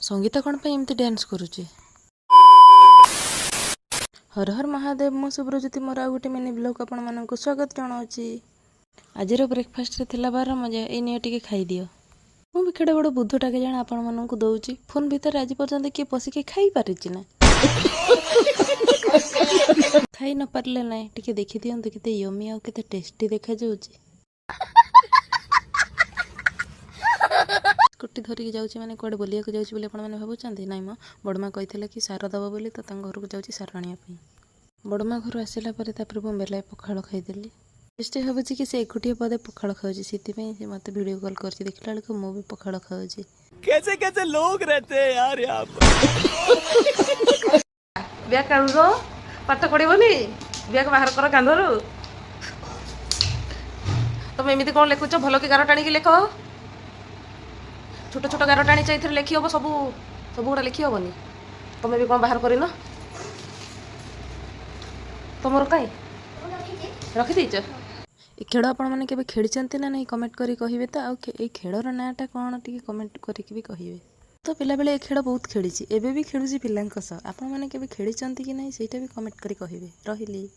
संगीता कौन पे एमती डांस करुचे। हर हर महादेव मु सुब्रज्योति मोर आ गोटे मिनी ब्लॉग आपण मानक स्वागत जनाऊँगी। आज ब्रेकफास्ट रे थिला बार मजा ये टे खाई दियो। मु भी केड़े बड़ बुद्धटा के जाना आपण मानक दउची। फोन भीतर आज पर्यंत किए पशिके खाई पारिछि ना खाई न पारले ना टिके देखि दियंतु केते यमी आ केते टेस्टी देखा जाउची। स्कूटी धरिकी जाऊँगी मैंने कौड़े बुलिया जाऊँगी बोली आपने भावुँच ना मो बड़मा कही कि सार दब बोली तो घर को जाऊँगी सार आने बड़मा घर आसला मुझे बेलाए पखाड़ खाईदेली। टेस्ट भावुँ कि से एकुटिया पदे पखाड़ खाऊँ से मत वीडियो कॉल कर देखला बेलू मु भी पखाड़ खाऊँ। कैसे कैसे लोग रहते हैं यार यहाँ ब्याग काढ पाठ पढ़नी ब्याग बाहर कर कांधरू तुम एमती कौन लिखुच भल कि गार टाणी लिख छोट छोट गार टाणी चाहिए लिखी हम सब सब गुड़ा लिखी हेनी तुम्हें भी कौन बाहर कर तुम कहीं रखीदेच ए खेल आपण मैंने केबे खेली ना नहीं कमेंट करी कहिबे तो आउ ए खेलर नाटा कौन टी कमेंट करके भी कहिबे। तो पिला बेले ए खेल बहुत खेली एबे भी खेलुची पिलांक सह आपण मैंने केबे खेली कि नहीं सेटा भी कमेंट करी कहिबे। रहिली।